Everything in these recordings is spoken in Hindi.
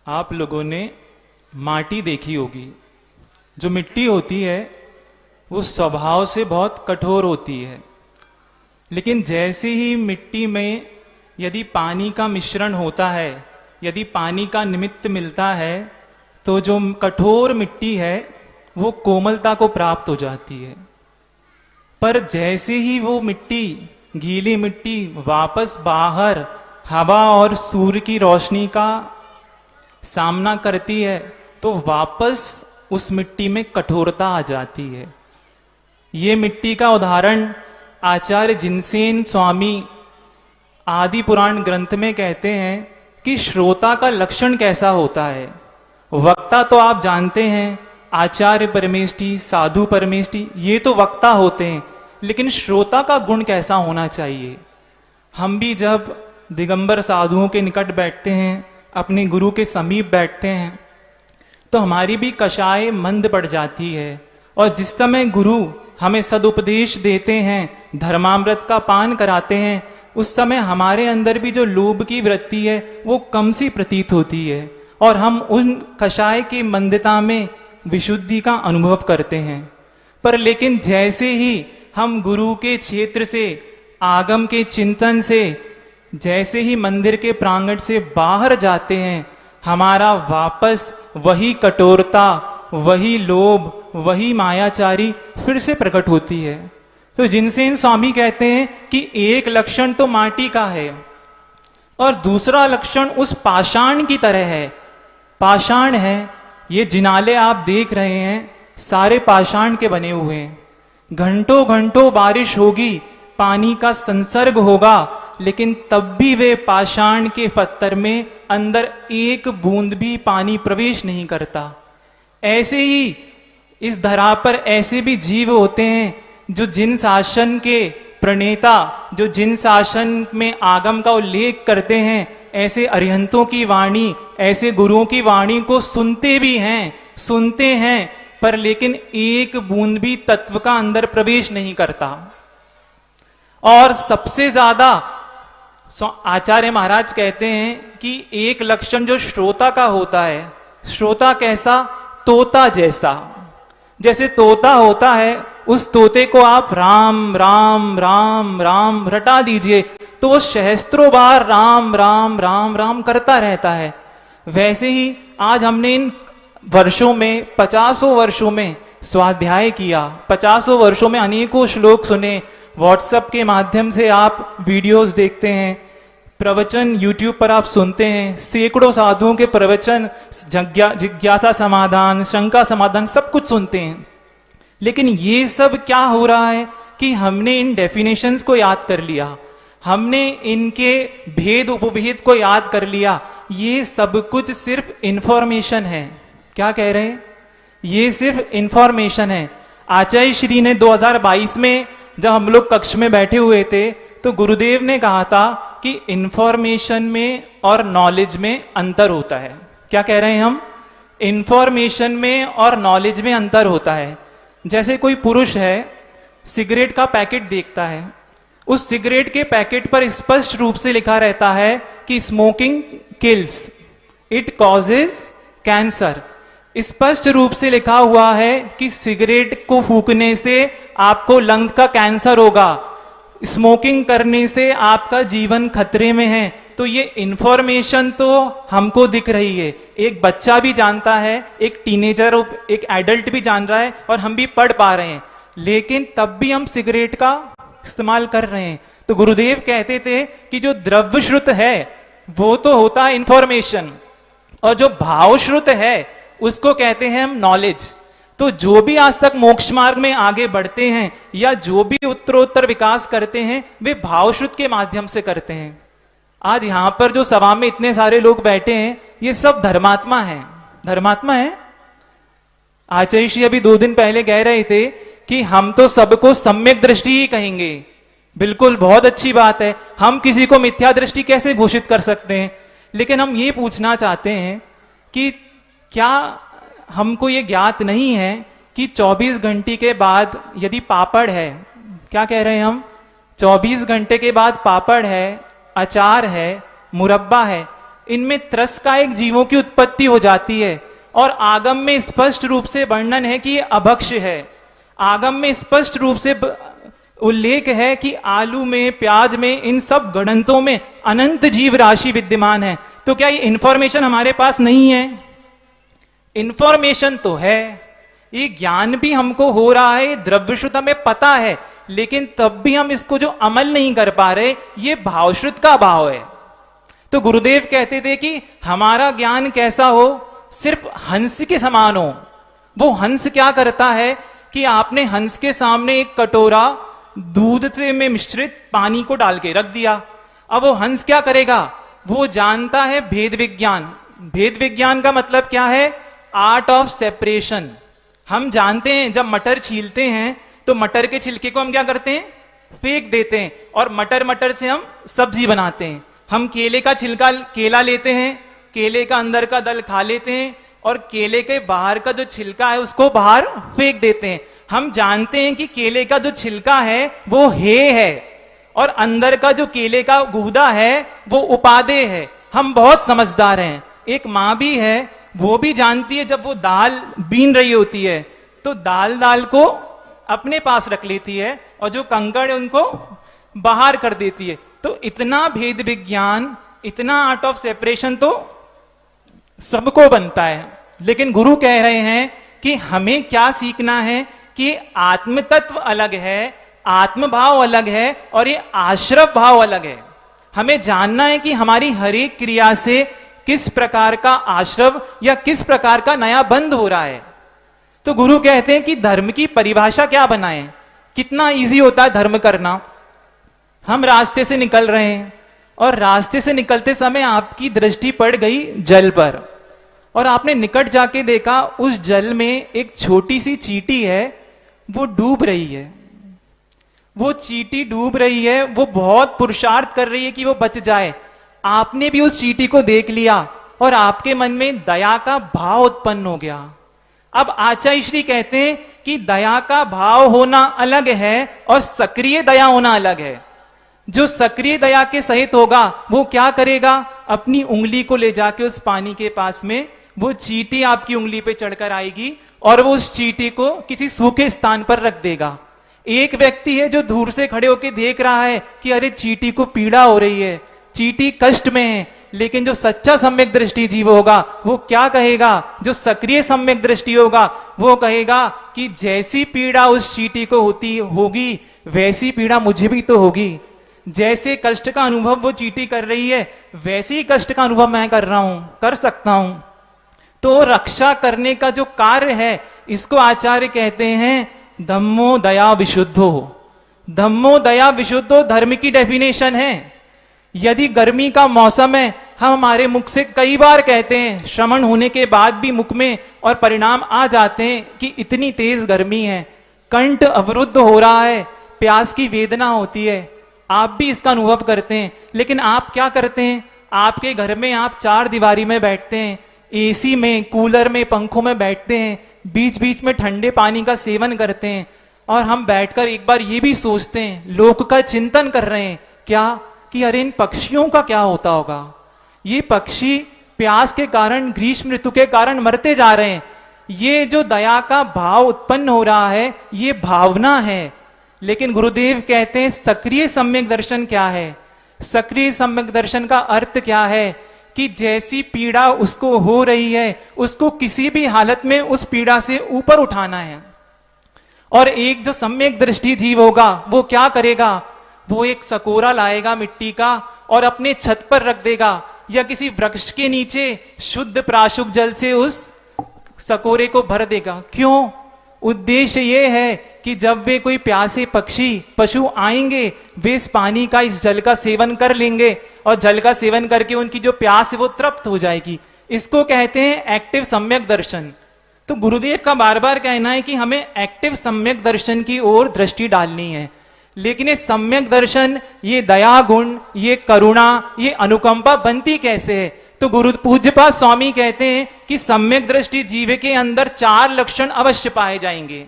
आप लोगों ने माटी देखी होगी। जो मिट्टी होती है वो स्वभाव से बहुत कठोर होती है, लेकिन जैसे ही मिट्टी में यदि पानी का मिश्रण होता है, यदि पानी का निमित्त मिलता है, तो जो कठोर मिट्टी है वो कोमलता को प्राप्त हो जाती है। पर जैसे ही वो मिट्टी, गीली मिट्टी वापस बाहर हवा और सूर्य की रोशनी का सामना करती है, तो वापस उस मिट्टी में कठोरता आ जाती है। ये मिट्टी का उदाहरण आचार्य जिनसेन स्वामी आदि पुराण ग्रंथ में कहते हैं कि श्रोता का लक्षण कैसा होता है। वक्ता तो आप जानते हैं, आचार्य परमेष्टि, साधु परमेष्टि, ये तो वक्ता होते हैं, लेकिन श्रोता का गुण कैसा होना चाहिए। हम भी जब दिगंबर साधुओं के निकट बैठते हैं, अपने गुरु के समीप बैठते हैं, तो हमारी भी कषाय मंद पड़ जाती है। और जिस समय गुरु हमें सदुपदेश देते हैं, धर्मामृत का पान कराते हैं, उस समय हमारे अंदर भी जो लोभ की वृत्ति है वो कम सी प्रतीत होती है, और हम उन कषाय की मंदता में विशुद्धि का अनुभव करते हैं। पर लेकिन जैसे ही हम गुरु के क्षेत्र से, आगम के चिंतन से, जैसे ही मंदिर के प्रांगण से बाहर जाते हैं, हमारा वापस वही कठोरता, वही लोभ, वही मायाचारी फिर से प्रकट होती है। तो जिनसेन स्वामी कहते हैं कि एक लक्षण तो माटी का है और दूसरा लक्षण उस पाषाण की तरह है। पाषाण है, ये जिनाले आप देख रहे हैं, सारे पाषाण के बने हुए हैं। घंटों घंटों बारिश होगी, पानी का संसर्ग होगा, लेकिन तब भी वे पाषाण के पत्थर में अंदर एक बूंद भी पानी प्रवेश नहीं करता। ऐसे ही इस धरा पर ऐसे भी जीव होते हैं जो जिन शासन के प्रणेता, जो जिन शासन में आगम का उल्लेख करते हैं, ऐसे अरिहंतों की वाणी, ऐसे गुरुओं की वाणी को सुनते भी हैं, सुनते हैं, पर लेकिन एक बूंद भी तत्व का अंदर प्रवेश नहीं करता। और सबसे ज्यादा आचार्य महाराज कहते हैं कि एक लक्षण जो श्रोता का होता है, श्रोता कैसा? तोता जैसा। जैसे तोता होता है, उस तोते को आप राम राम राम राम रटा दीजिए तो वो सहस्त्रों बार राम राम राम राम करता रहता है। वैसे ही आज हमने इन वर्षों में, 50 वर्षों में स्वाध्याय किया, 50 वर्षों में अनेकों श्लोक सुने, व्हाट्सएप के माध्यम से आप वीडियोस देखते हैं, प्रवचन यूट्यूब पर आप सुनते हैं, सैकड़ों साधुओं के प्रवचन, जिज्ञासा समाधान, शंका समाधान, सब कुछ सुनते हैं। लेकिन ये सब क्या हो रहा है कि हमने इन डेफिनेशंस को याद कर लिया, हमने इनके भेद उपभेद को याद कर लिया। ये सब कुछ सिर्फ इंफॉर्मेशन है। क्या कह रहे हैं? ये सिर्फ इंफॉर्मेशन है। आचार्य श्री ने 2022 में जब हम लोग कक्ष में बैठे हुए थे, तो गुरुदेव ने कहा था कि इंफॉर्मेशन में और नॉलेज में अंतर होता है। क्या कह रहे हैं हम? इंफॉर्मेशन में और नॉलेज में अंतर होता है। जैसे कोई पुरुष है, सिगरेट का पैकेट देखता है, उस सिगरेट के पैकेट पर स्पष्ट रूप से लिखा रहता है कि smoking kills, it causes cancer. स्पष्ट रूप से लिखा हुआ है कि सिगरेट को फूकने से आपको लंग्स का कैंसर होगा, स्मोकिंग करने से आपका जीवन खतरे में है। तो ये इंफॉर्मेशन तो हमको दिख रही है, एक बच्चा भी जानता है, एक टीनेजर, एक एडल्ट भी जान रहा है, और हम भी पढ़ पा रहे हैं, लेकिन तब भी हम सिगरेट का इस्तेमाल कर रहे हैं। तो गुरुदेव कहते थे कि जो द्रव्य श्रुत है वो तो होता है इंफॉर्मेशन, और जो भाव श्रुत है उसको कहते हैं हम नॉलेज। तो जो भी आज तक मोक्ष मार्ग में आगे बढ़ते हैं या जो भी उत्तरोत्तर विकास करते हैं, वे भावश्रुत के माध्यम से करते हैं। आज यहां पर जो सभा में इतने सारे लोग बैठे हैं, ये सब धर्मात्मा हैं। धर्मात्मा है। आचार्य श्री अभी 2 दिन पहले कह रहे थे कि हम तो सबको सम्यक दृष्टि ही कहेंगे। बिल्कुल, बहुत अच्छी बात है। हम किसी को मिथ्या दृष्टि कैसे घोषित कर सकते हैं? लेकिन हम ये पूछना चाहते हैं कि क्या हमको ये ज्ञात नहीं है कि 24 घंटे के बाद यदि पापड़ है, क्या कह रहे हैं हम, 24 घंटे के बाद पापड़ है, अचार है, मुरब्बा है, इनमें त्रस्कायक जीवों की उत्पत्ति हो जाती है। और आगम में स्पष्ट रूप से वर्णन है कि ये अभक्ष्य है। आगम में स्पष्ट रूप से उल्लेख है कि आलू में, प्याज में, इन सब गणंतों में अनंत जीव राशि विद्यमान है। तो क्या ये इंफॉर्मेशन हमारे पास नहीं है? इंफॉर्मेशन तो है, ये ज्ञान भी हमको हो रहा है, द्रव्यश्रुत हमें पता है, लेकिन तब भी हम इसको जो अमल नहीं कर पा रहे, ये भावश्रुत का भाव है। तो गुरुदेव कहते थे कि हमारा ज्ञान कैसा हो, सिर्फ हंस के समान हो। वो हंस क्या करता है कि आपने हंस के सामने एक कटोरा दूध से में मिश्रित पानी को डाल के रख दिया। अब वो हंस क्या करेगा? वो जानता है भेद विज्ञान। भेद विज्ञान का मतलब क्या है? Art of separation. हम जानते हैं जब मटर छीलते हैं तो मटर के छिलके को हम क्या करते हैं? फेंक देते हैं, और मटर से हम सब्जी बनाते हैं। हम केले का छिलका, केला लेते हैं, केले का अंदर का दल खा लेते हैं, और केले के बाहर का जो छिलका है उसको बाहर फेंक देते हैं। हम जानते हैं कि केले का जो छिलका है वो हे है, और अंदर का जो केले का गूदा है वो उपादेय है। हम बहुत समझदार हैं। एक माँ भी है, वो भी जानती है जब वो दाल बीन रही होती है तो दाल को अपने पास रख लेती है, और जो कंकड़ है उनको बाहर कर देती है। तो इतना भेद विज्ञान, इतना आर्ट ऑफ सेपरेशन तो सबको बनता है। लेकिन गुरु कह रहे हैं कि हमें क्या सीखना है कि आत्म तत्व अलग है, आत्म भाव अलग है, और ये आश्रव भाव अलग है। हमें जानना है कि हमारी हर एक क्रिया से किस प्रकार का आश्रव या किस प्रकार का नया बंध हो रहा है। तो गुरु कहते हैं कि धर्म की परिभाषा क्या बनाएं। कितना इजी होता है धर्म करना। हम रास्ते से निकल रहे हैं, और रास्ते से निकलते समय आपकी दृष्टि पड़ गई जल पर, और आपने निकट जाके देखा उस जल में एक छोटी सी चींटी है, वो डूब रही है। वो चींटी डूब रही है, वो बहुत पुरुषार्थ कर रही है कि वो बच जाए। आपने भी उस चींटी को देख लिया और आपके मन में दया का भाव उत्पन्न हो गया। अब आचार्य श्री कहते हैं कि दया का भाव होना अलग है और सक्रिय दया होना अलग है। जो सक्रिय दया के सहित होगा वो क्या करेगा? अपनी उंगली को ले जाके उस पानी के पास में वो चींटी आपकी उंगली पे चढ़कर आएगी और वो उस चींटी को किसी सूखे स्थान पर रख देगा। एक व्यक्ति है जो दूर से खड़े होकर देख रहा है कि अरे चींटी को पीड़ा हो रही है, चींटी कष्ट में है, लेकिन जो सच्चा सम्यक दृष्टि जीव होगा वो क्या कहेगा? जो सक्रिय सम्यक दृष्टि होगा वो कहेगा कि जैसी पीड़ा उस चींटी को होती होगी वैसी पीड़ा मुझे भी तो होगी। जैसे कष्ट का अनुभव वो चींटी कर रही है वैसे ही कष्ट का अनुभव मैं कर रहा हूं, कर सकता हूं। तो रक्षा करने का जो कार्य है इसको आचार्य कहते हैं धम्मो दया विशुद्धो। धम्मो दया विशुद्धो धर्म की डेफिनेशन है। यदि गर्मी का मौसम है, हम हमारे मुख से कई बार कहते हैं, श्रवण होने के बाद भी मुख में और परिणाम आ जाते हैं कि इतनी तेज गर्मी है, कंठ अवरुद्ध हो रहा है, प्यास की वेदना होती है। आप भी इसका अनुभव करते हैं, लेकिन आप क्या करते हैं? आपके घर में आप चार दीवारी में बैठते हैं, एसी में, कूलर में, पंखों में बैठते हैं, बीच बीच में ठंडे पानी का सेवन करते हैं, और हम बैठकर एक बार ये भी सोचते हैं, लोक का चिंतन कर रहे हैं क्या कि अरे इन पक्षियों का क्या होता होगा। ये पक्षी प्यास के कारण, ग्रीष्म ऋतु के कारण मरते जा रहे हैं। ये जो दया का भाव उत्पन्न हो रहा है ये भावना है। लेकिन गुरुदेव कहते हैं सक्रिय सम्यक दर्शन क्या है? सक्रिय सम्यक दर्शन का अर्थ क्या है कि जैसी पीड़ा उसको हो रही है उसको किसी भी हालत में उस पीड़ा से ऊपर उठाना है। और एक जो सम्यक दृष्टि जीव होगा वो क्या करेगा? वो एक सकोरा लाएगा मिट्टी का और अपने छत पर रख देगा या किसी वृक्ष के नीचे शुद्ध प्राशुक जल से उस सकोरे को भर देगा। क्यों? उद्देश्य ये है कि जब वे कोई प्यासे पक्षी, पशु आएंगे वे इस पानी का, इस जल का सेवन कर लेंगे और जल का सेवन करके उनकी जो प्यास है वो तृप्त हो जाएगी। इसको कहते हैं एक्टिव सम्यक दर्शन। तो गुरुदेव का बार बार कहना है कि हमें एक्टिव सम्यक दर्शन की ओर दृष्टि डालनी है। लेकिन ये सम्यक दर्शन, ये दया गुण, ये करुणा, ये अनुकंपा बनती कैसे है? तो गुरु पूज्यपाद स्वामी कहते हैं कि सम्यक दृष्टि जीव के अंदर चार लक्षण अवश्य पाए जाएंगे।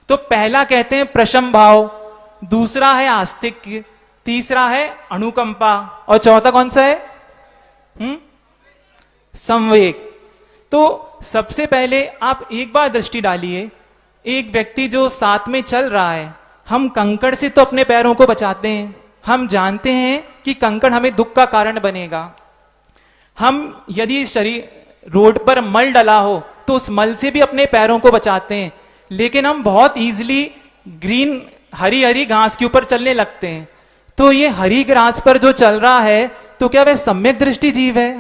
तो पहला कहते हैं प्रशम भाव, दूसरा है आस्तिक्य, तीसरा है अनुकंपा, और चौथा कौन सा है? संवेग। तो सबसे पहले आप एक बार दृष्टि डालिए, एक व्यक्ति जो साथ में चल रहा है, हम कंकड़ से तो अपने पैरों को बचाते हैं, हम जानते हैं कि कंकड़ हमें दुख का कारण बनेगा। हम यदि शरीर रोड पर मल डला हो तो उस मल से भी अपने पैरों को बचाते हैं, लेकिन हम बहुत इजीली ग्रीन हरी हरी घास के ऊपर चलने लगते हैं। तो ये हरी घास पर जो चल रहा है, तो क्या वह सम्यक दृष्टि जीव है?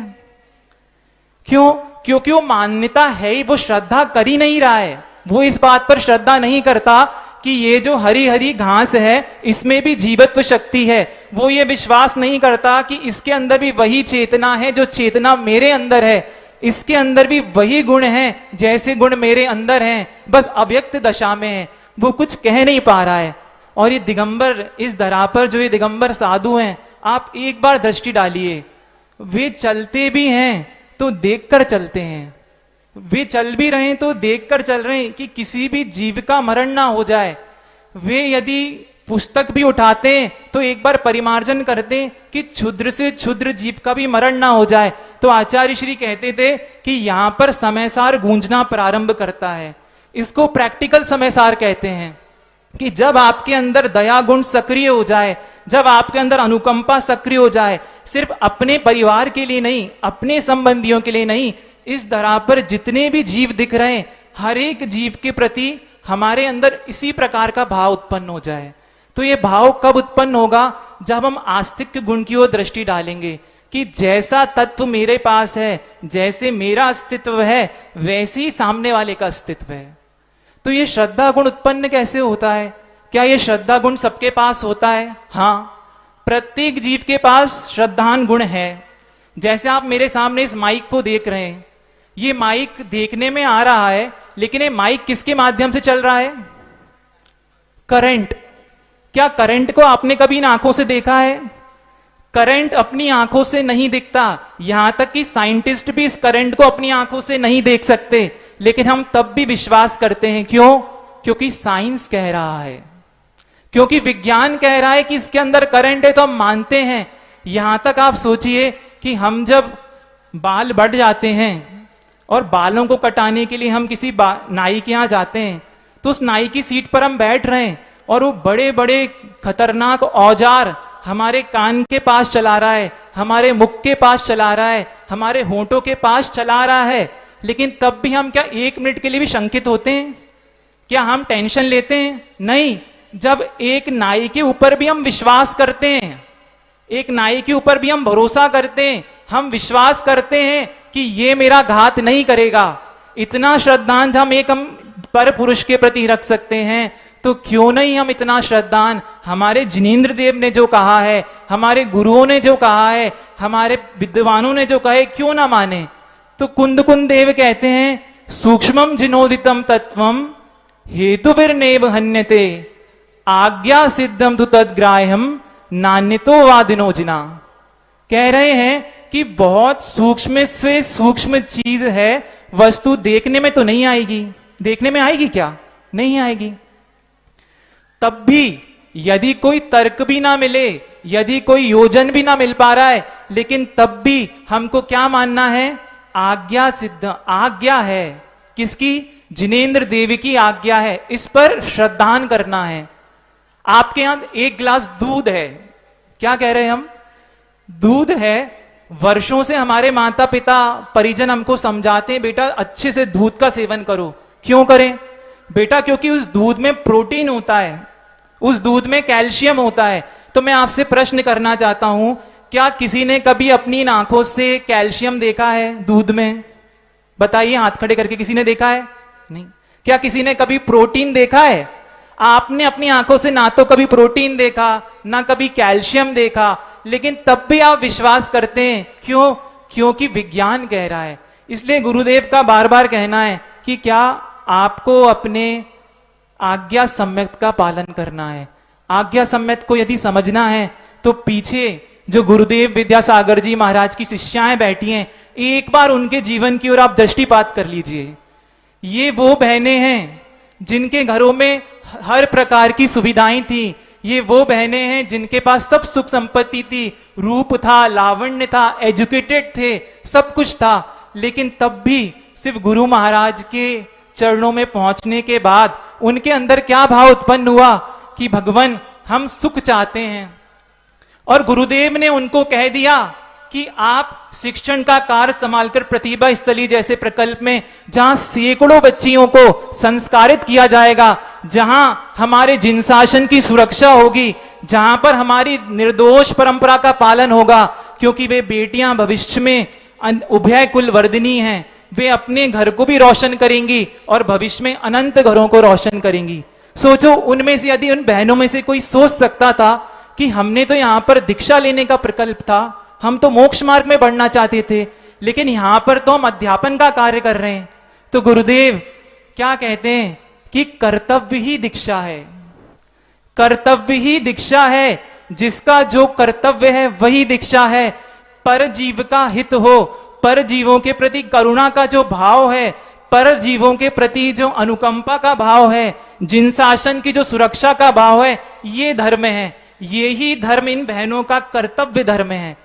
क्यों? क्योंकि वो मान्यता है ही, वो श्रद्धा कर ही नहीं रहा है। वो इस बात पर श्रद्धा नहीं करता कि ये जो हरी हरी घास है इसमें भी जीवत्व शक्ति है। वो ये विश्वास नहीं करता कि इसके अंदर भी वही चेतना है जो चेतना मेरे अंदर है, इसके अंदर भी वही गुण हैं जैसे गुण मेरे अंदर हैं, बस अव्यक्त दशा में है, वो कुछ कह नहीं पा रहा है। और ये दिगंबर, इस धरा पर जो ये दिगंबर साधु हैं, आप एक बार दृष्टि डालिए, वे चलते भी हैं तो देखकर चलते हैं, वे चल भी रहे हैं तो देखकर चल रहे हैं कि किसी भी जीव का मरण ना हो जाए। वे यदि पुस्तक भी उठाते हैं तो एक बार परिमार्जन करते हैं कि क्षुद्र से क्षुद्र जीव का भी मरण ना हो जाए। तो आचार्य श्री कहते थे कि यहां पर समयसार गूंजना प्रारंभ करता है। इसको प्रैक्टिकल समयसार कहते हैं कि जब आपके अंदर दया गुण सक्रिय हो जाए, जब आपके अंदर अनुकंपा सक्रिय हो जाए, सिर्फ अपने परिवार के लिए नहीं, अपने संबंधियों के लिए नहीं, इस धरा पर जितने भी जीव दिख रहे हैं, हर एक जीव के प्रति हमारे अंदर इसी प्रकार का भाव उत्पन्न हो जाए। तो ये भाव कब उत्पन्न होगा? जब हम आस्तिक गुण की ओर दृष्टि डालेंगे कि जैसा तत्व मेरे पास है, जैसे मेरा अस्तित्व है, वैसे ही सामने वाले का अस्तित्व है। तो ये श्रद्धा गुण उत्पन्न कैसे होता है? क्या ये श्रद्धा गुण सबके पास होता है? हाँ, प्रत्येक जीव के पास श्रद्धान गुण है। जैसे आप मेरे सामने इस माइक को देख रहे हैं, ये माइक देखने में आ रहा है, लेकिन ये माइक किसके माध्यम से चल रहा है? करंट। क्या करंट को आपने कभी इन आंखों से देखा है? करंट अपनी आंखों से नहीं दिखता, यहां तक कि साइंटिस्ट भी इस करंट को अपनी आंखों से नहीं देख सकते, लेकिन हम तब भी विश्वास करते हैं। क्यों? क्योंकि साइंस कह रहा है, क्योंकि विज्ञान कह रहा है कि इसके अंदर करंट है, तो हम मानते हैं। यहां तक आप सोचिए कि हम जब बाल बढ़ जाते हैं और बालों को कटाने के लिए हम किसी नाई के यहां जाते हैं, तो उस नाई की सीट पर हम बैठ रहे हैं और वो बड़े बड़े खतरनाक औजार हमारे कान के पास चला रहा है, हमारे मुख के पास चला रहा है, हमारे होंठों के पास चला रहा है, लेकिन तब भी हम क्या एक मिनट के लिए भी शंकित होते हैं? क्या हम टेंशन लेते हैं? नहीं। जब एक नाई के ऊपर भी हम विश्वास करते हैं, एक नाई के ऊपर भी हम भरोसा करते हैं, हम विश्वास करते हैं कि ये मेरा घात नहीं करेगा, इतना श्रद्धांज हम पर पुरुष के प्रति रख सकते हैं, तो क्यों नहीं हम इतना श्रद्धान हमारे जिनेंद्र देव ने जो कहा है, हमारे गुरुओं ने जो कहा है, हमारे विद्वानों ने जो कहा है, क्यों ना माने? तो कुंद देव कहते हैं, सूक्ष्मम जिनोदितम तत्वम हेतुविर्नेव हन्यते आज्ञा सिद्धम तु तद्ग्राह्यम नान्यतो वादिनो जिना। कह रहे हैं कि बहुत सूक्ष्म से सूक्ष्म चीज है, वस्तु देखने में तो नहीं आएगी। देखने में आएगी क्या? नहीं आएगी। तब भी यदि कोई तर्क भी ना मिले, यदि कोई योजन भी ना मिल पा रहा है, लेकिन तब भी हमको क्या मानना है? आज्ञा सिद्ध आज्ञा है। किसकी? जिनेंद्र देवी की आज्ञा है, इस पर श्रद्धान करना है। आपके यहां एक गिलास दूध है, क्या कह रहे हैं हम? दूध है। वर्षों से हमारे माता पिता परिजन हमको समझाते हैं, बेटा अच्छे से दूध का सेवन करो। क्यों करें? बेटा क्योंकि उस दूध में प्रोटीन होता है, उस दूध में कैल्शियम होता है। तो मैं आपसे प्रश्न करना चाहता हूं, क्या किसी ने कभी अपनी इन आंखों से कैल्शियम देखा है दूध में? बताइए हाथ खड़े करके, किसी ने देखा है? नहीं। क्या किसी ने कभी प्रोटीन देखा है? आपने अपनी आंखों से ना तो कभी प्रोटीन देखा, ना कभी कैल्शियम देखा, लेकिन तब भी आप विश्वास करते हैं। क्यों? क्योंकि विज्ञान कह रहा है। इसलिए गुरुदेव का बार बार कहना है कि क्या आपको अपने आज्ञा सम्यक का पालन करना है। आज्ञा सम्यक को यदि समझना है तो पीछे जो गुरुदेव विद्यासागर जी महाराज की शिष्याएं बैठी हैं, एक बार उनके जीवन की ओर आप दृष्टिपात कर लीजिए। ये वो बहनें हैं जिनके घरों में हर प्रकार की सुविधाएं थी। ये वो बहनें हैं जिनके पास सब सुख संपत्ति थी, रूप था, लावण्य था, एजुकेटेड थे, सब कुछ था। लेकिन तब भी सिर्फ गुरु महाराज के चरणों में पहुंचने के बाद उनके अंदर क्या भाव उत्पन्न हुआ कि भगवान हम सुख चाहते हैं। और गुरुदेव ने उनको कह दिया कि आप शिक्षण का कार्य संभालकर प्रतिभा स्थली जैसे प्रकल्प में, जहां सैकड़ों बच्चियों को संस्कारित किया जाएगा, जहां हमारे जिन शासन की सुरक्षा होगी, जहां पर हमारी निर्दोष परंपरा का पालन होगा, क्योंकि वे बेटियां भविष्य में उभय कुल वर्धिनी हैं, वे अपने घर को भी रोशन करेंगी और भविष्य में अनंत घरों को रोशन करेंगी। सोचो, उनमें से यदि उन बहनों में से कोई सोच सकता था कि हमने तो यहां पर दीक्षा लेने का प्रकल्प था, हम तो मोक्ष मार्ग में बढ़ना चाहते थे, लेकिन यहां पर तो हम अध्यापन का कार्य कर रहे हैं। तो गुरुदेव क्या कहते हैं कि कर्तव्य ही दीक्षा है, कर्तव्य ही दीक्षा है, जिसका जो कर्तव्य है वही दीक्षा है। पर जीव का हित हो, पर जीवों के प्रति करुणा का जो भाव है, पर जीवों के प्रति जो अनुकंपा का भाव है, जिन शासन की जो सुरक्षा का भाव है, ये धर्म है। ये ही धर्म इन बहनों का कर्तव्य धर्म है।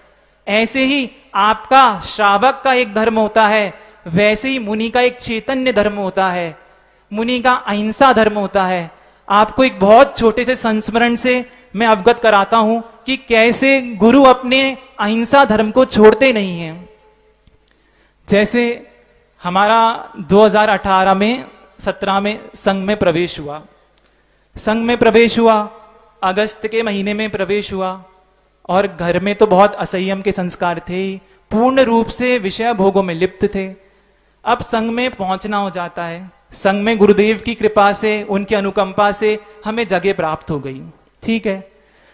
ऐसे ही आपका श्रावक का एक धर्म होता है, वैसे ही मुनि का एक चैतन्य धर्म होता है, मुनि का अहिंसा धर्म होता है। आपको एक बहुत छोटे से संस्मरण से मैं अवगत कराता हूं कि कैसे गुरु अपने अहिंसा धर्म को छोड़ते नहीं हैं। जैसे हमारा 2018 में 17 में संघ में प्रवेश हुआ, संघ में प्रवेश हुआ, अगस्त के महीने में प्रवेश हुआ, और घर में तो बहुत असंयम के संस्कार थे ही, पूर्ण रूप से विषय भोगों में लिप्त थे। अब संघ में पहुंचना हो जाता है, संघ में गुरुदेव की कृपा से, उनकी अनुकंपा से हमें जगह प्राप्त हो गई, ठीक है।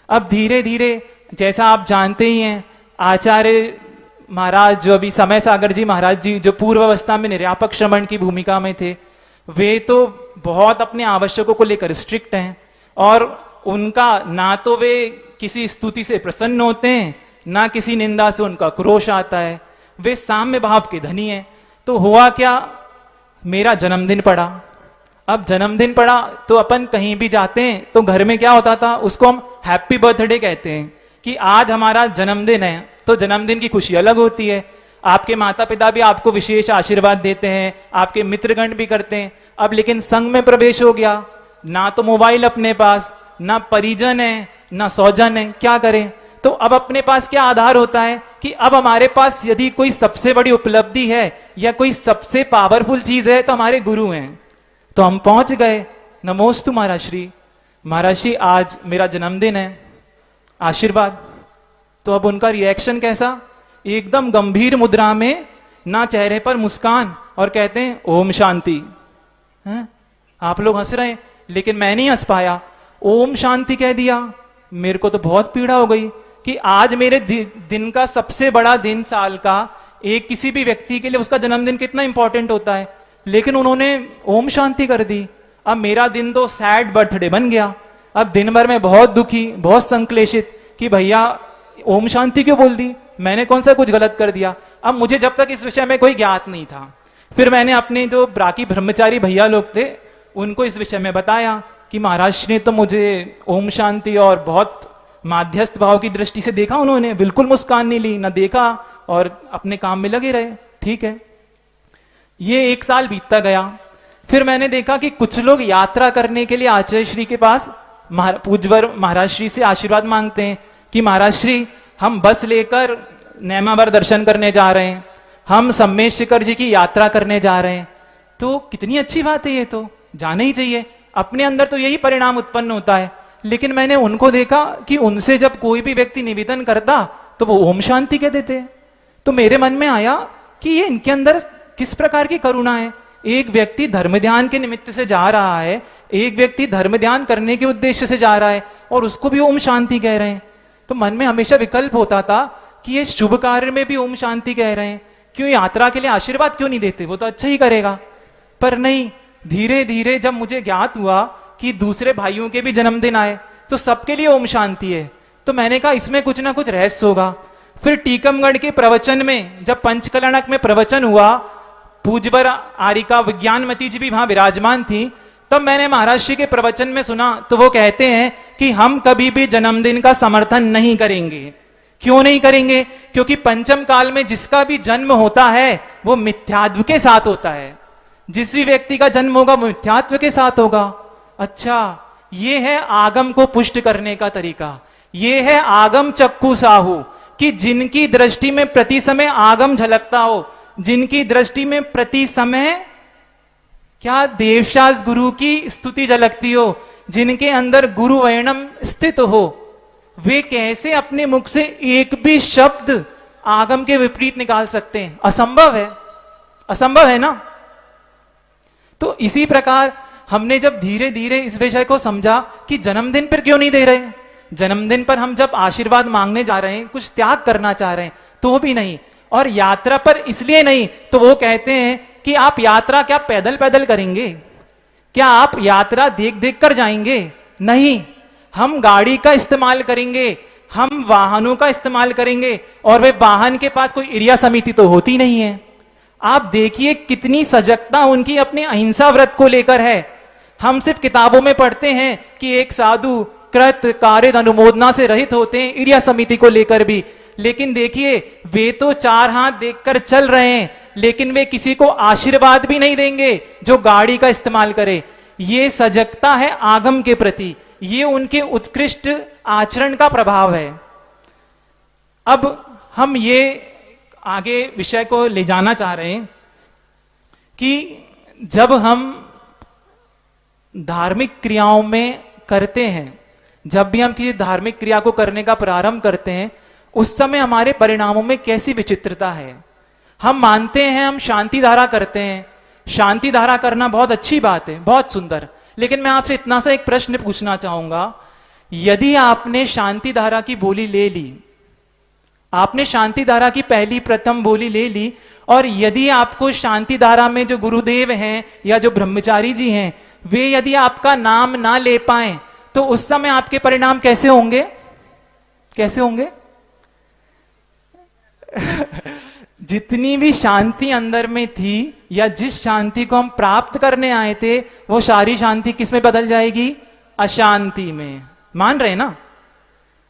अब धीरे धीरे, जैसा आप जानते ही हैं, आचार्य महाराज जो अभी समय सागर जी महाराज जी जो पूर्व अवस्था में निर्यापक श्रमण की भूमिका में थे, वे तो बहुत अपने आवश्यकों को लेकर स्ट्रिक्ट हैं, और उनका ना तो वे किसी स्तुति से प्रसन्न होते हैं, ना किसी निंदा से उनका क्रोश आता है। वे साम्य भाव के धनी हैं। तो हुआ क्या, मेरा जन्मदिन पड़ा। अब जन्मदिन पड़ा तो अपन कहीं भी जाते हैं तो घर में क्या होता था, उसको हम हैप्पी बर्थडे कहते हैं कि आज हमारा जन्मदिन है, तो जन्मदिन की खुशी अलग होती है। आपके माता पिता भी आपको विशेष आशीर्वाद देते हैं, आपके मित्रगण भी करते हैं। अब लेकिन संघ में प्रवेश हो गया, ना तो मोबाइल अपने पास, ना परिजन है, ना स्वजन है, क्या करें। तो अब अपने पास क्या आधार होता है कि अब हमारे पास यदि कोई सबसे बड़ी उपलब्धि है या कोई सबसे पावरफुल चीज है तो हमारे गुरु हैं। तो हम पहुंच गए, नमोस्तु महाराज श्री, महाराज श्री आज मेरा जन्मदिन है, आशीर्वाद। तो अब उनका रिएक्शन कैसा, एकदम गंभीर मुद्रा में, ना चेहरे पर मुस्कान, और कहते हैं ओम शांति। हैं? आप लोग हंस रहे हैं, लेकिन मैं नहीं हंस पाया। ओम शांति कह दिया, मेरे को तो बहुत पीड़ा हो गई कि आज मेरे दिन का सबसे बड़ा दिन साल का, एक किसी भी व्यक्ति के लिए उसका जन्मदिन कितना इंपॉर्टेंट होता है, लेकिन उन्होंने ओम शांति कर दी। अब मेरा दिन तो सैड बर्थडे बन गया। अब दिन भर में बहुत दुखी, बहुत संक्लेशित कि भैया ओम शांति क्यों बोल दी, मैंने कौन सा कुछ गलत कर दिया। अब मुझे जब तक इस विषय में कोई ज्ञात नहीं था, फिर मैंने अपने जो बाकी ब्रह्मचारी भैया लोग थे उनको इस विषय में बताया कि महाराज ने तो मुझे ओम शांति और बहुत माध्यस्थ भाव की दृष्टि से देखा, उन्होंने बिल्कुल मुस्कान नहीं ली, ना देखा, और अपने काम में लगे रहे। ठीक है, ये 1 साल बीतता गया। फिर मैंने देखा कि कुछ लोग यात्रा करने के लिए आचार्य श्री के पास पूज्यवर महाराज श्री से आशीर्वाद मांगते हैं कि महाराज श्री हम बस लेकर नेमावर दर्शन करने जा रहे हैं, हम सम्मेश शिखर जी की यात्रा करने जा रहे हैं। तो कितनी अच्छी बात है, ये तो जाना ही चाहिए, अपने अंदर तो यही परिणाम उत्पन्न होता है। लेकिन मैंने उनको देखा कि उनसे जब कोई भी व्यक्ति निवेदन करता तो वो ओम शांति कह देते। तो मेरे मन में आया कि ये इनके अंदर किस प्रकार की करुणा है। एक व्यक्ति धर्म ध्यान के निमित्त से जा रहा है, एक व्यक्ति धर्म ध्यान करने के उद्देश्य से जा रहा है, और उसको भी ओम शांति कह रहे हैं। तो मन में हमेशा विकल्प होता था कि ये शुभ कार्य में भी ओम शांति कह रहे हैं, क्यों यात्रा के लिए आशीर्वाद क्यों नहीं देते, वो तो अच्छा ही करेगा। पर नहीं, धीरे धीरे जब मुझे ज्ञात हुआ कि दूसरे भाइयों के भी जन्मदिन आए तो सबके लिए ओम शांति है, तो मैंने कहा इसमें कुछ ना कुछ रहस्य होगा। फिर टीकमगढ़ के प्रवचन में जब पंचकलणक में प्रवचन हुआ, पूज्यवर आरिका विज्ञानमती जी भी वहां विराजमान थी, तब मैंने महाराज श्री के प्रवचन में सुना तो वो कहते हैं कि हम कभी भी जन्मदिन का समर्थन नहीं करेंगे, क्यों नहीं करेंगे? क्योंकि पंचम काल में जिसका भी जन्म होता है वो मिथ्यात्व के साथ होता है। जिस भी व्यक्ति का जन्म होगा वो मिथ्यात्व के साथ होगा। अच्छा, ये है आगम को पुष्ट करने का तरीका। ये है आगम चक्षु साहू, कि जिनकी दृष्टि में प्रति समय आगम झलकता हो, जिनकी दृष्टि में प्रति समय क्या देवशास गुरु की स्तुति झलकती हो, जिनके अंदर गुरु वर्णम स्थित हो, वे कैसे अपने मुख से एक भी शब्द आगम के विपरीत निकाल सकते हैं? असंभव है, असंभव है ना। तो इसी प्रकार हमने जब धीरे धीरे इस विषय को समझा कि जन्मदिन पर क्यों नहीं दे रहे, जन्मदिन पर हम जब आशीर्वाद मांगने जा रहे हैं, कुछ त्याग करना चाह रहे हैं, तो भी नहीं, और यात्रा पर इसलिए नहीं, तो वो कहते हैं कि आप यात्रा क्या पैदल पैदल करेंगे? क्या आप यात्रा देख देख कर जाएंगे? नहीं, हम गाड़ी का इस्तेमाल करेंगे, हम वाहनों का इस्तेमाल करेंगे, और वे वाहन के पास कोई एरिया समिति तो होती नहीं है। आप देखिए कितनी सजगता उनकी अपने अहिंसा व्रत को लेकर है। हम सिर्फ किताबों में पढ़ते हैं कि एक साधु कृत कार्य अनुमोदना से रहित होते हैं एरिया समिति को लेकर भी, लेकिन देखिए वे तो चार हाथ देखकर चल रहे हैं, लेकिन वे किसी को आशीर्वाद भी नहीं देंगे जो गाड़ी का इस्तेमाल करे। ये सजगता है आगम के प्रति, ये उनके उत्कृष्ट आचरण का प्रभाव है। अब हम ये आगे विषय को ले जाना चाह रहे हैं कि जब हम धार्मिक क्रियाओं में करते हैं, जब भी हम किसी धार्मिक क्रिया को करने का प्रारंभ करते हैं, उस समय हमारे परिणामों में कैसी विचित्रता है। हम मानते हैं हम शांति धारा करते हैं, शांति धारा करना बहुत अच्छी बात है, बहुत सुंदर, लेकिन मैं आपसे इतना सा एक प्रश्न पूछना चाहूंगा। यदि आपने शांति धारा की बोली ले ली, आपने शांति धारा की पहली प्रथम बोली ले ली, और यदि आपको शांति धारा में जो गुरुदेव हैं या जो ब्रह्मचारी जी हैं वे यदि आपका नाम ना ले पाए, तो उस समय आपके परिणाम कैसे होंगे? कैसे होंगे? जितनी भी शांति अंदर में थी या जिस शांति को हम प्राप्त करने आए थे, वो सारी शांति किस में बदल जाएगी? अशांति में। मान रहे ना?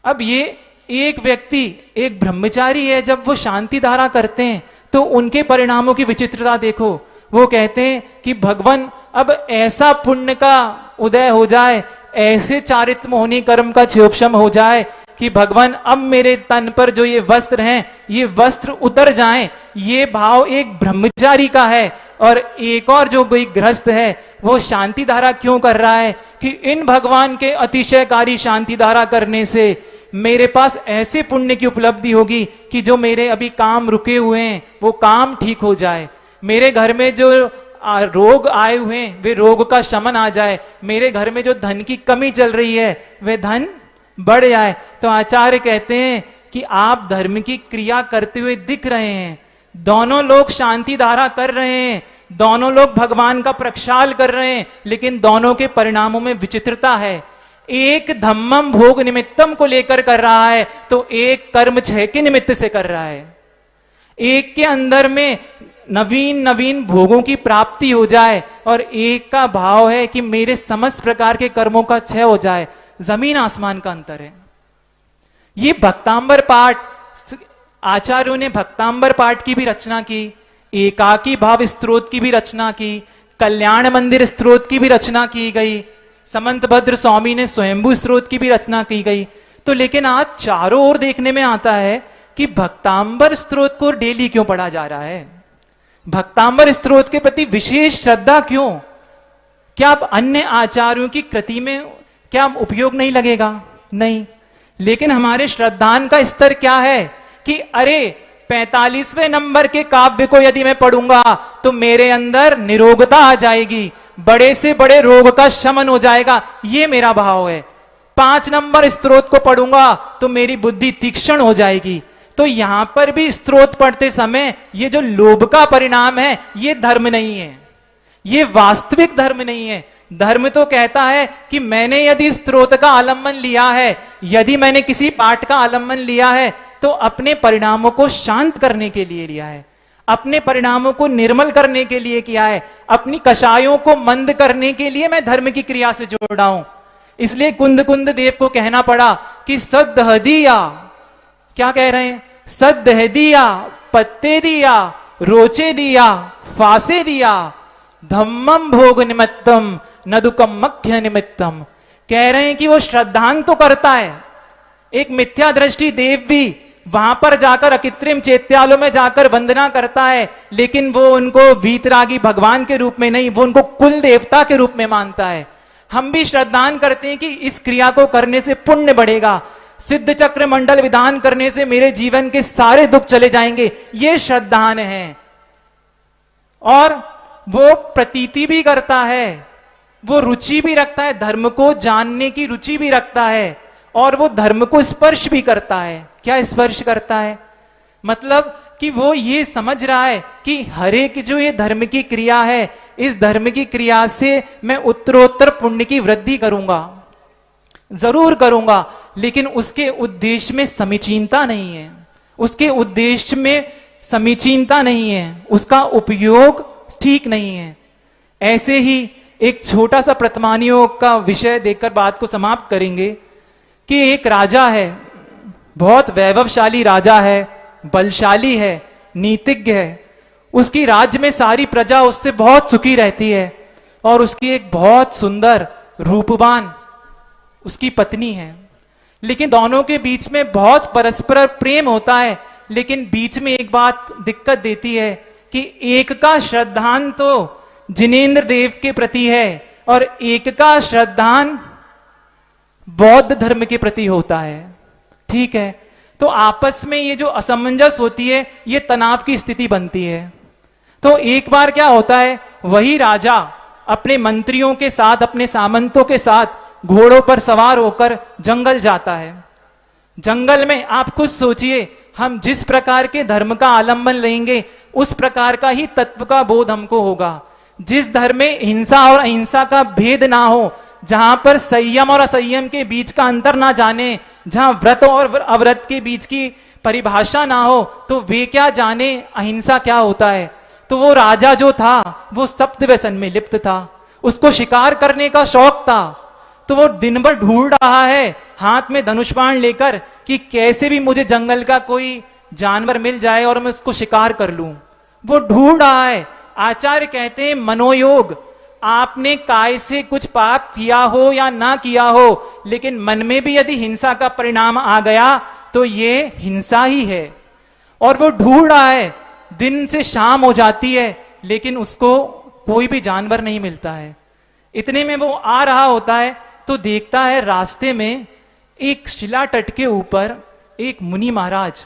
अब ये एक व्यक्ति, एक ब्रह्मचारी है, जब वो शांति धारा करते हैं तो उनके परिणामों की विचित्रता देखो। वो कहते हैं कि भगवान अब ऐसा पुण्य का उदय हो जाए, ऐसे चारित्र मोहनी कर्म का क्षयोपशम हो जाए कि भगवान अब मेरे तन पर जो ये वस्त्र हैं ये वस्त्र उतर जाएं। ये भाव एक ब्रह्मचारी का है। और एक और जो कोई गृहस्थ है वो शांति धारा क्यों कर रहा है कि इन भगवान के अतिशयकारी शांति धारा करने से मेरे पास ऐसे पुण्य की उपलब्धि होगी कि जो मेरे अभी काम रुके हुए हैं वो काम ठीक हो जाए, मेरे घर में जो रोग आए हुए हैं वे रोग का शमन आ जाए, मेरे घर में जो धन की कमी चल रही है वे धन बढ़ जाए। तो आचार्य कहते हैं कि आप धर्म की क्रिया करते हुए दिख रहे हैं, दोनों लोग शांति धारा कर रहे हैं, दोनों लोग भगवान का प्रक्षाल कर रहे हैं, लेकिन दोनों के परिणामों में विचित्रता है। एक धम्मम भोग निमित्तम को लेकर कर रहा है तो एक कर्म क्षय के निमित्त से कर रहा है। एक के अंदर में नवीन नवीन भोगों की प्राप्ति हो जाए और एक का भाव है कि मेरे समस्त प्रकार के कर्मों का क्षय हो जाए। जमीन आसमान का अंतर है। ये भक्तांबर पाठ, आचार्यों ने भक्तांबर पाठ की भी रचना की, एकाकी भाव स्तोत्र की भी रचना की, कल्याण मंदिर स्तोत्र की भी रचना की गई, समंत भद्र स्वामी ने स्वयंभू स्तोत्र की भी रचना की गई। तो लेकिन आज चारों ओर देखने में आता है कि भक्तांबर स्तोत्र को डेली क्यों पढ़ा जा रहा है? भक्तांबर स्तोत्र के प्रति विशेष श्रद्धा क्यों? क्या अब अन्य आचार्यों की कृति में क्या उपयोग नहीं लगेगा? नहीं। लेकिन हमारे श्रद्धान का स्तर क्या है कि अरे 45वें नंबर के काव्य को यदि मैं पढ़ूंगा तो मेरे अंदर निरोगता आ जाएगी, बड़े से बड़े रोग का शमन हो जाएगा, ये मेरा भाव है। 5 नंबर स्तोत्र को पढ़ूंगा तो मेरी बुद्धि तीक्ष्ण हो जाएगी। तो यहां पर भी स्तोत्र पढ़ते समय ये जो लोभ का परिणाम है ये धर्म नहीं है, ये वास्तविक धर्म नहीं है। धर्म तो कहता है कि मैंने यदि स्तोत्र का आलम्बन लिया है, यदि मैंने किसी पाठ का आलम्बन लिया है तो अपने परिणामों को शांत करने के लिए लिया है, अपने परिणामों को निर्मल करने के लिए किया है, अपनी कषायों को मंद करने के लिए मैं धर्म की क्रिया से जोड़ा हूं। इसलिए कुंद कुंद देव को कहना पड़ा कि सदहदिया क्या कह रहे हैं? सद दह दिया, पत्ते दिया, रोचे दिया, फासे दिया, धम्मम भोग निमित्तम नदुकम मख्य निमित्तम। कह रहे हैं कि वो श्रद्धान तो करता है, एक मिथ्या दृष्टि देव भी वहां पर जाकर अकृत्रिम चैत्यालयों में जाकर वंदना करता है, लेकिन वो उनको वीतरागी भगवान के रूप में नहीं, वो उनको कुल देवता के रूप में मानता है। हम भी श्रद्धान करते हैं कि इस क्रिया को करने से पुण्य बढ़ेगा, सिद्ध चक्र मंडल विधान करने से मेरे जीवन के सारे दुख चले जाएंगे, ये श्रद्धान है। और वो प्रतीति भी करता है, वो रुचि भी रखता है, धर्म को जानने की रुचि भी रखता है, और वो धर्म को स्पर्श भी करता है। क्या स्पर्श करता है? मतलब कि वो ये समझ रहा है कि हर एक जो ये धर्म की क्रिया है, इस धर्म की क्रिया से मैं उत्तरोत्तर पुण्य की वृद्धि करूंगा, जरूर करूंगा, लेकिन उसके उद्देश्य में समीचीनता नहीं है, उसके उद्देश्य में समीचीनता नहीं है, उसका उपयोग ठीक नहीं है। ऐसे ही एक छोटा सा प्रतिमानियोग का विषय देकर बात को समाप्त करेंगे कि एक राजा है, बहुत वैभवशाली राजा है, बलशाली है, नीतिज्ञ है, उसकी राज्य में सारी प्रजा उससे बहुत सुखी रहती है, और उसकी एक बहुत सुंदर रूपवान उसकी पत्नी है। लेकिन दोनों के बीच में बहुत परस्पर प्रेम होता है, लेकिन बीच में एक बात दिक्कत देती है कि एक का श्रद्धान तो जिनेंद्र देव के प्रति है और एक का श्रद्धान बौद्ध धर्म के प्रति होता है। ठीक है, तो आपस में ये जो असमंजस होती है, ये तनाव की स्थिति बनती है। तो एक बार क्या होता है, वही राजा अपने मंत्रियों के साथ, अपने सामंतों के साथ घोड़ों पर सवार होकर जंगल जाता है। जंगल में आप खुद सोचिए, हम जिस प्रकार के धर्म का आलंबन लेंगे उस प्रकार का ही तत्व का बोध हमको होगा। जिस धर्म में हिंसा और अहिंसा का भेद ना हो, जहां पर संयम और असंयम के बीच का अंतर ना जाने, जहां व्रत और अव्रत के बीच की परिभाषा ना हो, तो वे क्या जाने अहिंसा क्या होता है। तो वो राजा जो था वो सप्त व्यसन में लिप्त था, उसको शिकार करने का शौक था, तो वो दिन भर ढूंढ रहा है हाथ में धनुष बाण लेकर कि कैसे भी मुझे जंगल का कोई जानवर मिल जाए और मैं उसको शिकार कर लूं। वो ढूंढ रहा है। आचार्य कहते हैं मनोयोग, आपने काय से कुछ पाप किया हो या ना किया हो, लेकिन मन में भी यदि हिंसा का परिणाम आ गया तो ये हिंसा ही है। और वो ढूंढ रहा है, दिन से शाम हो जाती है, लेकिन उसको कोई भी जानवर नहीं मिलता है। इतने में वो आ रहा होता है तो देखता है रास्ते में एक शिला तट के ऊपर एक मुनि महाराज,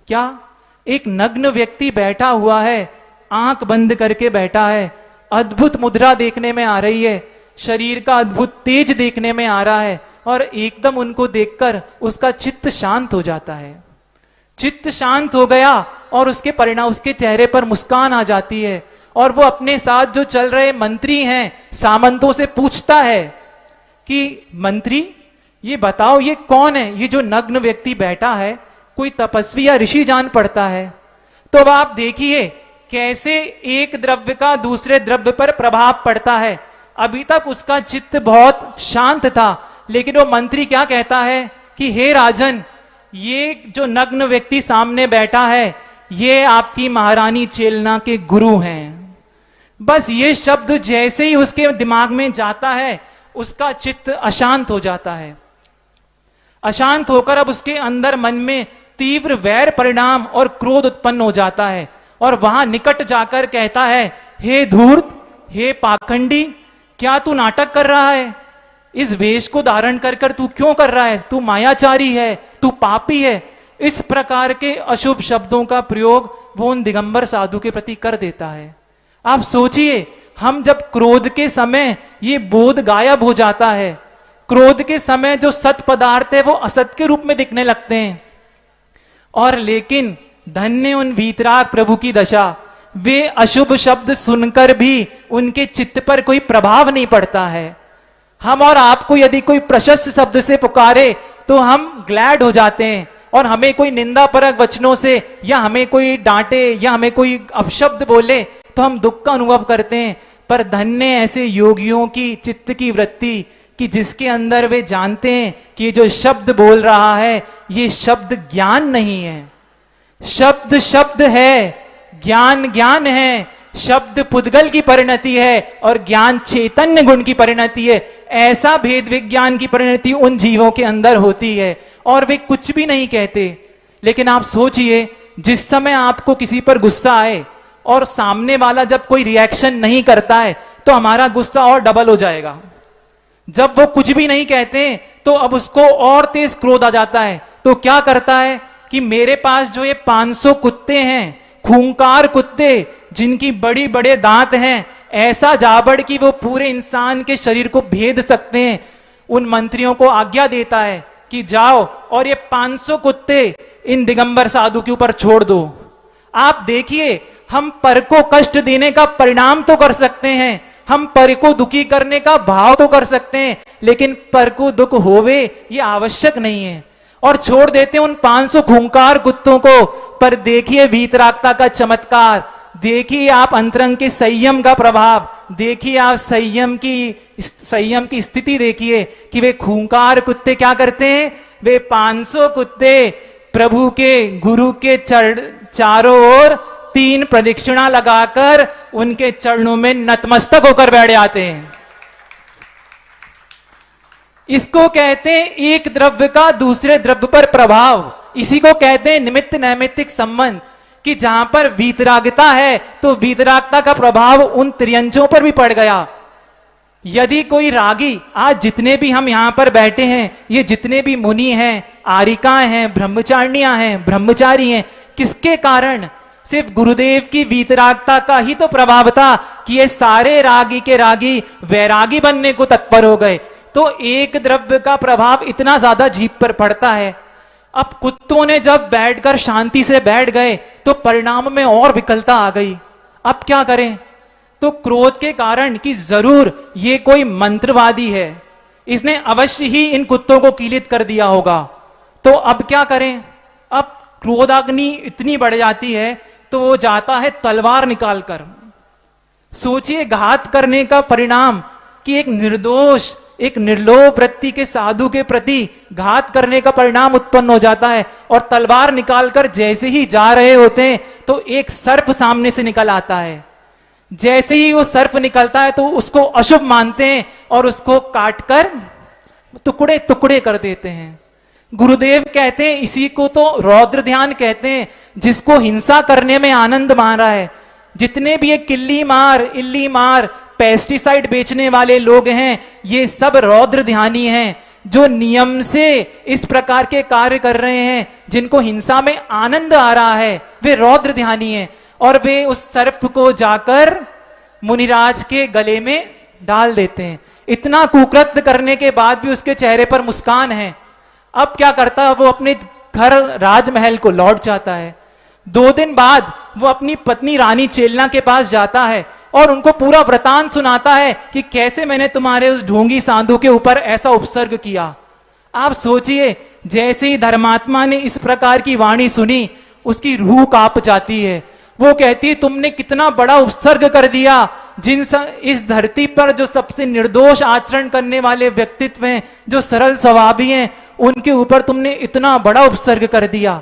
क्या एक नग्न व्यक्ति बैठा हुआ है, आंख बंद करके बैठा है, अद्भुत मुद्रा देखने में आ रही है, शरीर का अद्भुत तेज देखने में आ रहा है, और एकदम उनको देखकर उसका चित्त शांत हो जाता है। चित्त शांत हो गया और उसके परिणाम, उसके चेहरे पर मुस्कान आ जाती है, और वो अपने साथ जो चल रहे मंत्री हैं, सामंतों से पूछता है कि मंत्री ये बताओ ये कौन है, ये जो नग्न व्यक्ति बैठा है कोई तपस्वी या ऋषि जान पड़ता है। तो अब आप देखिए कैसे एक द्रव्य का दूसरे द्रव्य पर प्रभाव पड़ता है। अभी तक उसका चित्त बहुत शांत था, लेकिन वो मंत्री क्या कहता है कि हे राजन, ये जो नग्न व्यक्ति सामने बैठा है ये आपकी महारानी चेलना के गुरु हैं। बस ये शब्द जैसे ही उसके दिमाग में जाता है उसका चित्त अशांत हो जाता है। अशांत होकर अब उसके अंदर मन में तीव्र वैर परिणाम और क्रोध उत्पन्न हो जाता है, और वहां निकट जाकर कहता है, हे धूर्त, हे पाखंडी, क्या तू नाटक कर रहा है? इस वेश को धारण कर कर तू क्यों कर रहा है? तू मायाचारी है, तू पापी है। इस प्रकार के अशुभ शब्दों का प्रयोग वो उन दिगंबर साधु के प्रति कर देता है। आप सोचिए, हम जब क्रोध के समय ये बोध गायब हो जाता है, क्रोध के समय जो सत पदार्थ है वो असत के रूप में दिखने लगते हैं, और लेकिन धन्य उन वीतराग प्रभु की दशा, वे अशुभ शब्द सुनकर भी उनके चित्त पर कोई प्रभाव नहीं पड़ता है। हम और आपको यदि कोई प्रशस्त शब्द से पुकारे तो हम ग्लैड हो जाते हैं, और हमें कोई निंदापरक वचनों से या हमें कोई डांटे या हमें कोई अपशब्द बोले तो हम दुख का अनुभव करते हैं। पर धन्य ऐसे योगियों की चित्त की वृत्ति कि जिसके अंदर वे जानते हैं कि ये जो शब्द बोल रहा है ये शब्द ज्ञान नहीं है, शब्द शब्द है, ज्ञान ज्ञान है, शब्द पुद्गल की परिणति है और ज्ञान चैतन्य गुण की परिणति है। ऐसा भेद विज्ञान की परिणति उन जीवों के अंदर होती है और वे कुछ भी नहीं कहते। लेकिन आप सोचिए, जिस समय आपको किसी पर गुस्सा आए और सामने वाला जब कोई रिएक्शन नहीं करता है तो हमारा गुस्सा और डबल हो जाएगा। जब वो कुछ भी नहीं कहते तो अब उसको और तेज क्रोध आ जाता है। तो क्या करता है कि मेरे पास जो ये 500 कुत्ते हैं, खूंखार कुत्ते जिनकी बड़ी बड़े दांत हैं, ऐसा जाबड़ कि वो पूरे इंसान के शरीर को भेद सकते हैं, उन मंत्रियों को आज्ञा देता है कि जाओ और ये 500 कुत्ते इन दिगंबर साधु के ऊपर छोड़ दो। आप देखिए, हम पर को कष्ट देने का परिणाम तो कर सकते हैं, हम पर को दुखी करने का भाव तो कर सकते हैं, लेकिन पर को दुख होवे ये आवश्यक नहीं है और छोड़ देते हैं उन 500 खूंखार कुत्तों को। पर देखिए वीतरागता का चमत्कार, देखिए आप अंतरंग के संयम का प्रभाव, देखिए आप संयम की स्थिति देखिए कि वे खूंखार कुत्ते क्या करते हैं, वे 500 कुत्ते प्रभु के गुरु के चारों ओर 3 प्रदक्षिणा लगाकर उनके चरणों में नतमस्तक होकर बैठ जाते हैं। इसको कहते हैं एक द्रव्य का दूसरे द्रव्य पर प्रभाव, इसी को कहते हैं निमित्त नैमित्तिक संबंध, कि जहां पर वीतरागता है तो वीतरागता का प्रभाव उन त्रियंचों पर भी पड़ गया। यदि कोई रागी, आज जितने भी हम यहां पर बैठे हैं, ये जितने भी मुनि हैं, आरिकाएं हैं, ब्रह्मचारिणियां हैं, ब्रह्मचारी हैं, किसके कारण? सिर्फ गुरुदेव की वीतरागता का ही तो प्रभाव था कि ये सारे रागी के रागी वैरागी बनने को तत्पर हो गए। तो एक द्रव्य का प्रभाव इतना ज्यादा जीभ पर पड़ता है। अब कुत्तों ने जब बैठकर शांति से बैठ गए तो परिणाम में और विकलता आ गई। अब क्या करें? तो क्रोध के कारण कि जरूर ये कोई मंत्रवादी है, इसने अवश्य ही इन कुत्तों को कीलित कर दिया होगा। तो अब क्या करें? अब क्रोधाग्नि इतनी बढ़ जाती है तो वो जाता है तलवार निकालकर। सोचिए घात करने का परिणाम कि एक निर्दोष, एक निर्लोभ वृत्ति के साधु के प्रति घात करने का परिणाम उत्पन्न हो जाता है। और तलवार निकालकर जैसे ही जा रहे होते हैं तो एक सर्प सामने से निकल आता है। जैसे ही वो सर्प निकलता है तो उसको अशुभ मानते हैं और उसको काटकर टुकड़े टुकड़े कर देते हैं। गुरुदेव कहते हैं इसी को तो रौद्र ध्यान कहते हैं, जिसको हिंसा करने में आनंद मान रहा है। जितने भी ये किल्ली मार, इल्ली मार, पेस्टिसाइड बेचने वाले लोग हैं, ये सब रौद्र ध्यानी हैं, जो नियम से इस प्रकार के कार्य कर रहे हैं, जिनको हिंसा में आनंद आ रहा है, वे रौद्र ध्यानी हैं। और वे उस सर्प को जाकर मुनिराज के गले में डाल देते हैं। इतना कुकृत्य करने के बाद भी उसके चेहरे पर मुस्कान है। अब क्या करता है? वो अपने घर राजमहल को लौट जाता है। 2 दिन बाद वो अपनी पत्नी रानी चेलना के पास जाता है और उनको पूरा वृतांत सुनाता है कि कैसे मैंने तुम्हारे उस ढोंगी साधु के ऊपर ऐसा उपसर्ग किया। आप सोचिए, जैसे ही धर्मात्मा ने इस प्रकार की वाणी सुनी, उसकी रूह कांप जाती है। वो कहती है तुमने कितना बड़ा उपसर्ग कर दिया। इस धरती पर जो सबसे निर्दोष आचरण करने वाले व्यक्तित्व हैं, जो सरल स्वभावी हैं, उनके ऊपर तुमने इतना बड़ा उपसर्ग कर दिया।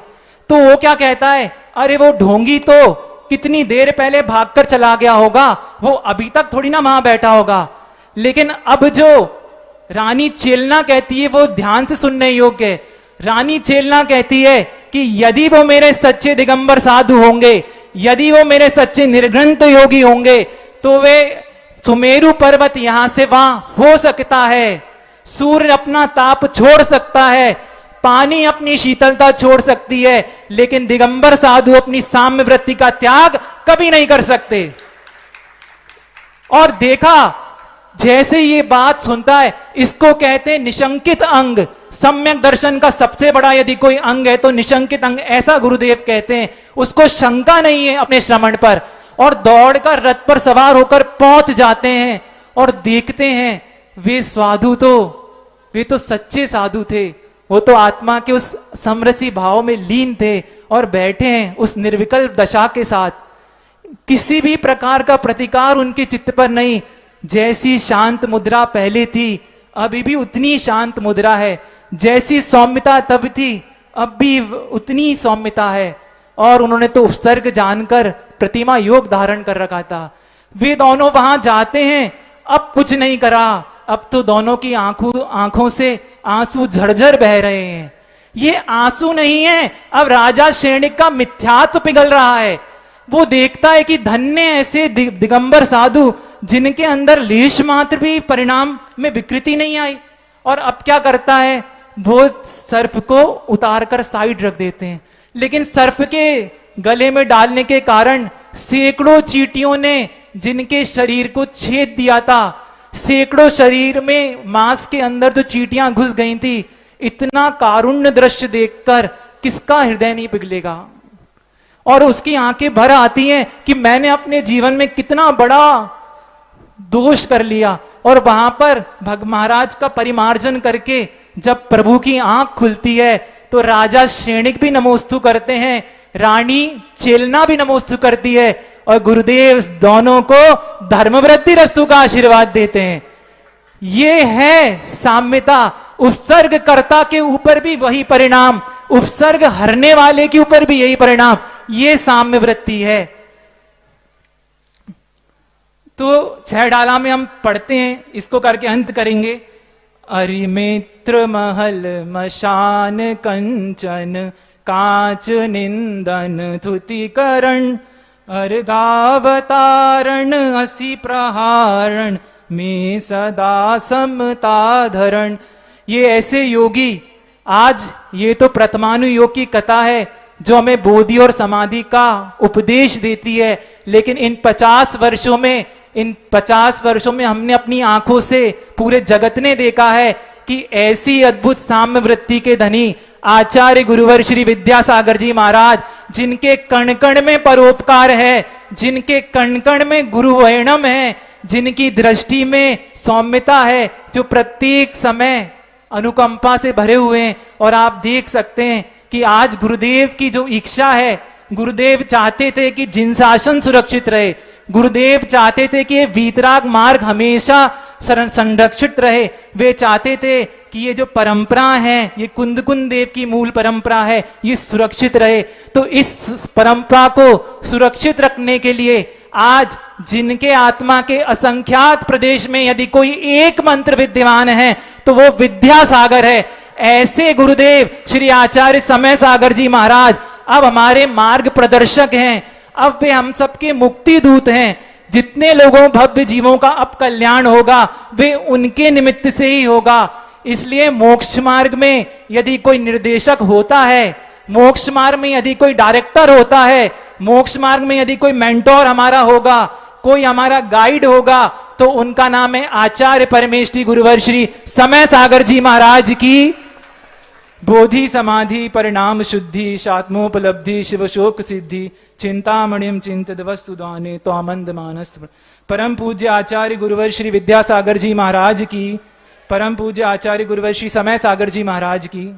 तो वो क्या कहता है? अरे वो ढोंगी तो कितनी देर पहले भागकर चला गया होगा, वो अभी तक थोड़ी ना वहां बैठा होगा। लेकिन अब जो रानी चेलना कहती है वो ध्यान से सुनने योग्य है। रानी चेलना कहती है कि यदि वो मेरे सच्चे दिगंबर साधु होंगे, यदि वो मेरे सच्चे निर्ग्रंथ योगी होंगे, तो वे सुमेरु पर्वत यहां से वहां हो सकता है, सूर्य अपना ताप छोड़ सकता है, पानी अपनी शीतलता छोड़ सकती है, लेकिन दिगंबर साधु अपनी साम्य वृत्ति का त्याग कभी नहीं कर सकते। और देखा, जैसे ये बात सुनता है, इसको कहते हैं निशंकित अंग। सम्यक दर्शन का सबसे बड़ा यदि कोई अंग है तो निशंकित अंग, ऐसा गुरुदेव कहते हैं। उसको शंका नहीं है अपने श्रवण पर, और दौड़कर रथ पर सवार होकर पहुंच जाते हैं और देखते हैं वे साधु वे तो सच्चे साधु थे। वो तो आत्मा के उस समरसी भाव में लीन थे और बैठे हैं उस निर्विकल्प दशा के साथ। किसी भी प्रकार का प्रतिकार उनके चित्त पर नहीं। जैसी शांत मुद्रा पहले थी, अभी भी उतनी शांत मुद्रा है, जैसी सौम्यता तब थी अब भी उतनी सौम्यता है। और उन्होंने तो उपसर्ग जानकर प्रतिमा योग धारण कर रखा था। वे दोनों वहां जाते हैं, अब कुछ नहीं करा, अब तो दोनों की आंखों से आंसू झरझर बह रहे हैं। ये आंसू नहीं है, अब राजा श्रेणिक का मिथ्यात्व पिघल रहा है। वो देखता है कि धन्य ऐसे दिगंबर साधु जिनके अंदर लेश मात्र भी परिणाम में विकृति नहीं आई। और अब क्या करता है, वो सर्फ को उतार कर साइड रख देते हैं। लेकिन सर्फ के गले में डालने के कारण सैकड़ों चींटियों ने जिनके शरीर को छेद दिया था, सैकड़ों शरीर में मांस के अंदर जो चींटियां घुस गई थी, इतना कारुण्य दृश्य देखकर किसका हृदय नहीं पिघलेगा। और उसकी आंखें भर आती हैं कि मैंने अपने जीवन में कितना बड़ा दोष कर लिया। और वहां पर महाराज का परिमार्जन करके जब प्रभु की आंख खुलती है तो राजा श्रेणिक भी नमोस्तु करते हैं, रानी चेलना भी नमोस्तु करती है, और गुरुदेव दोनों को धर्मवृत्ति रस्तु का आशीर्वाद देते हैं। ये है साम्यता। उपसर्ग कर्ता के ऊपर भी वही परिणाम, उपसर्ग हरने वाले के ऊपर भी यही परिणाम। ये साम्य वृत्ति है। तो 6 डाला में हम पढ़ते हैं, इसको करके अंत करेंगे। अरिमित्र महल मशान कंचन कांच निंदन थुतिकरण अर्घावतारण असी प्रहारण में सदा समता धरण। ये ऐसे योगी, आज ये तो प्रथमानुयोग की कथा है जो हमें बोधि और समाधि का उपदेश देती है, लेकिन इन 50 वर्षों में हमने अपनी आंखों से, पूरे जगत ने देखा है कि ऐसी अद्भुत साम्य वृत्ति के धनी आचार्य गुरुवर श्री विद्यासागर जी महाराज, जिनके कण कण में परोपकार है, जिनके कण कण में गुरु वर्णम है, जिनकी दृष्टि में सौम्यता है, जो प्रत्येक समय अनुकंपा से भरे हुए हैं। और आप देख सकते हैं कि आज गुरुदेव की जो इच्छा है, गुरुदेव चाहते थे कि जिन शासन सुरक्षित रहे, गुरुदेव चाहते थे कि ये वीतराग मार्ग हमेशा संरक्षित रहे। वे चाहते थे कि ये जो परंपरा है, ये कुंद देव की मूल परंपरा है, ये सुरक्षित रहे। तो इस परंपरा को सुरक्षित रखने के लिए आज जिनके आत्मा के असंख्यात प्रदेश में यदि कोई एक मंत्र विद्यमान है तो वो विद्यासागर है। ऐसे गुरुदेव श्री आचार्य समय सागर जी महाराज अब हमारे मार्ग प्रदर्शक हैं। अब वे हम सबके मुक्ति दूत हैं। जितने लोगों भव्य जीवों का अब कल्याण होगा वे उनके निमित्त से ही होगा। इसलिए मोक्ष मार्ग में यदि कोई निर्देशक होता है, मोक्ष मार्ग में यदि कोई डायरेक्टर होता है, मोक्ष मार्ग में यदि कोई मेंटोर हमारा होगा, कोई हमारा गाइड होगा, तो उनका नाम है आचार्य परमेष्ठी गुरुवर श्री समय सागर जी महाराज की। बोधि समाधि परिणाम शुद्धि शात्मोपलब्धि शिव शोक सिद्धि चिंतामणिम चिंतित वस्तुदाने तो आमंद मानस। परम पूज्य आचार्य गुरुवर श्री विद्यासागर जी महाराज की, परम पूज्य आचार्य गुरुवर श्री समय सागर जी महाराज की।